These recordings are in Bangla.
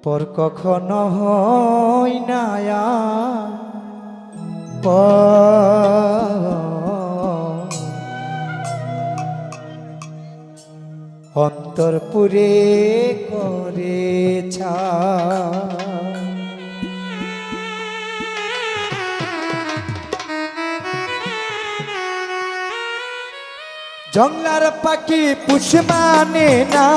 পর কখনো হই না আপন, অন্তরপুরে করে জংলার পাখি পুষ মানে না,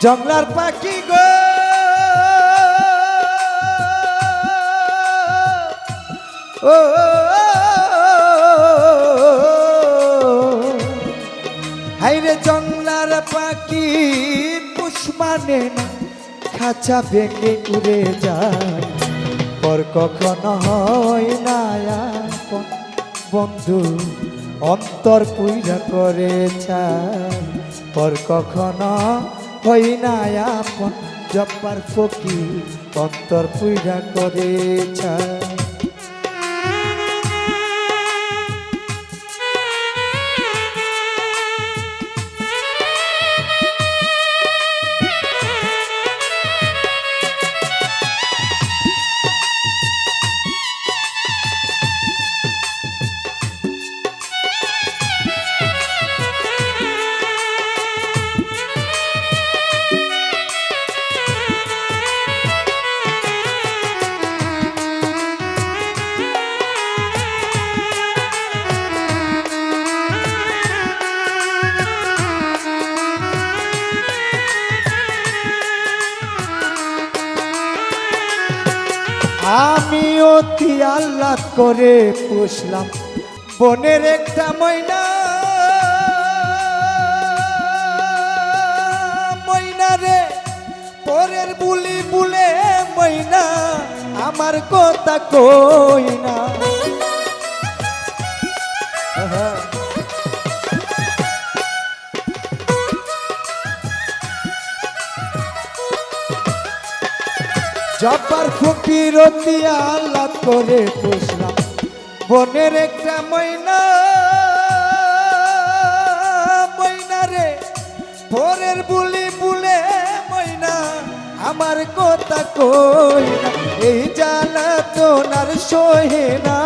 জংলার পাখি গো ও হাইরে জংলার পাখি পুষ মানে না, খাঁচা ভেঙে উড়ে যায়। পর কখনো হয় না আপন বন্ধু, অন্তর পুইরা করে চায়। পর কখনো হয় না আপন জব্বার ফকির, অন্তর পুইরা করে চায়। আমি অতি আহ্লাদ করে পুষলাম বনের একটা ময়না, ময়না রে পরের বুলি বুলে ময়না আমার কথা কই না। জব্বার ফকির অতি আহ্লাদ করে পুষলাম বনের একটা ময়না, ময়না রে ভোরের বুলি বুলে ময়না আমার কথা কই না। এই জ্বালা তোনার সহে না,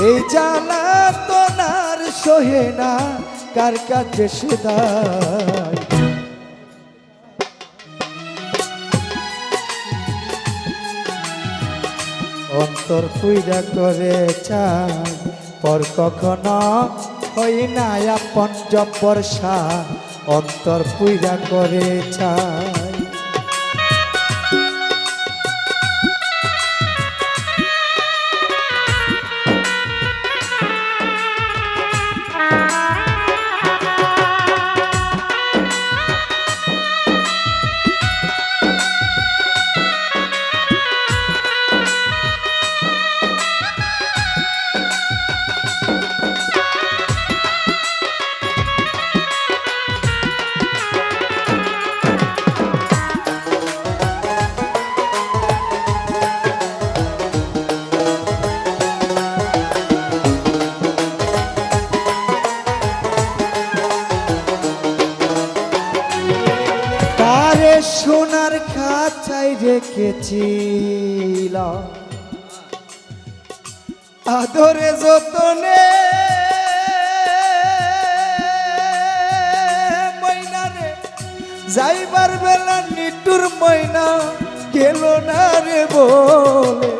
এই জ্বালা তোনার সহে না, কার কাছে সেদাই। অন্তর পুইরা করে চাই। পর কখনো হই না আপন জব্বর শাহ, অন্তর পুইরা করে চাই। সোনার খাঁচায় রেখেছিল আদরে যতনে, ময়না রে যাইবার বেলা নিটুর ময়না গেল না রে বলে।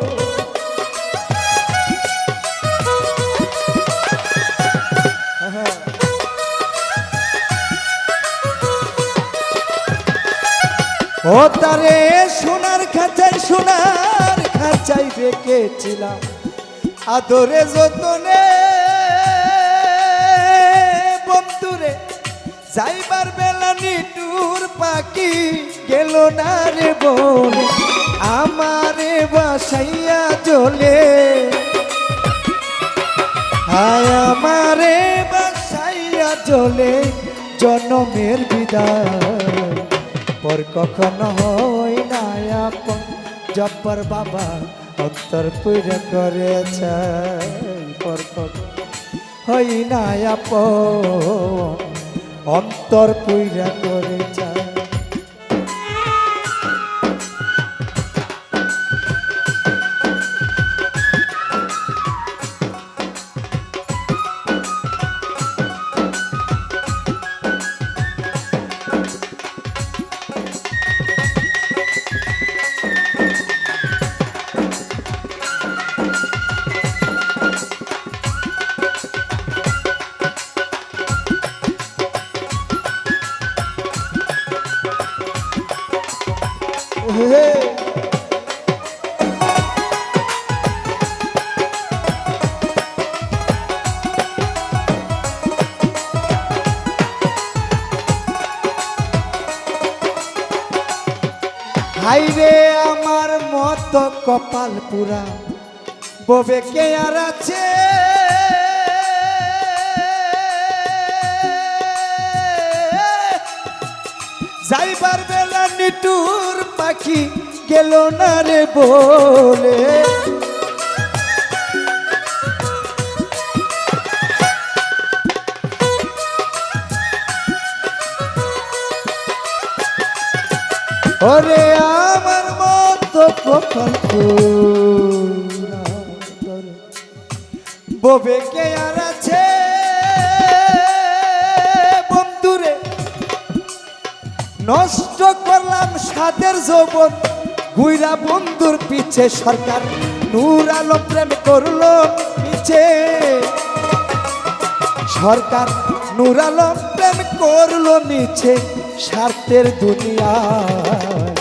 ও তারে সোনার খাঁচায় রেখেছিলাম আদরে যতনে, বন্ধুরে যাইবার বেলা নিটুর পাখি গেল না রে বলে। আমারে বাসাইয়া জ্বলে, হায় আমারে বাসাইয়া জ্বলে জনমের বিদায়। পর কখনো হয় না আপন জব্বার বাবা, অন্তর পুইরা করেছে। পর কখনো হয় না আপন অন্তর পুইরা করে যায়। হাইরে আমার মতো কপাল পুরা ববে কে আর আছে, যাইবার বেলা নিটুর পাখি গেল না রে বলে। ওরে আমার মতো কপাল পুরা ববে কে আর আছে, বন্ধুরে নষ্ট করলাম সাদের যৌবন গুইরা বন্ধুর পিছে। সরকার নূর আলম প্রেম করলো পিছে, সরকার নূর আলম প্রেম করলো নিচে। স্বার্থের দুনিয়ায়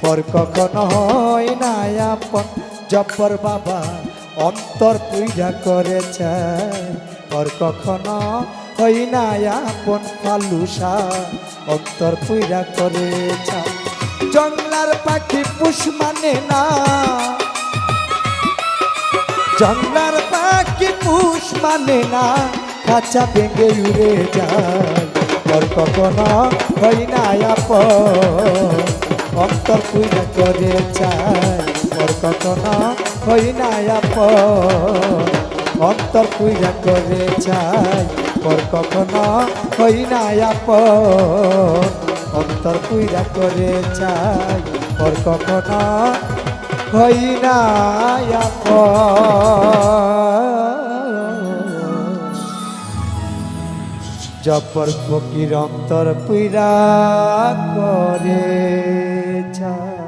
পর কখনো হয় না আপন, জব্বর বাবা অন্তর পুইরা করেছে। পর কখনো হয় না আপন, ফালুসা অন্তর পুইরা করেছে। জংলার পাখি পুষ মানে না, জংলার পাখি পুষ মানে না, খাঁচা ভেঙে উড়ে যায়। পর কখনো হয় না আপন, অন্তর পুইরা করে চায়। পর কখনো হয় না আপন, অন্তর পুইরা করে চায়। পর কখনো হয় না আপন, অন্তর পুইরা করে চায়। পর কখনো হয় না আপন, জব্বর ফকির অন্তর পুইরা করে যায়।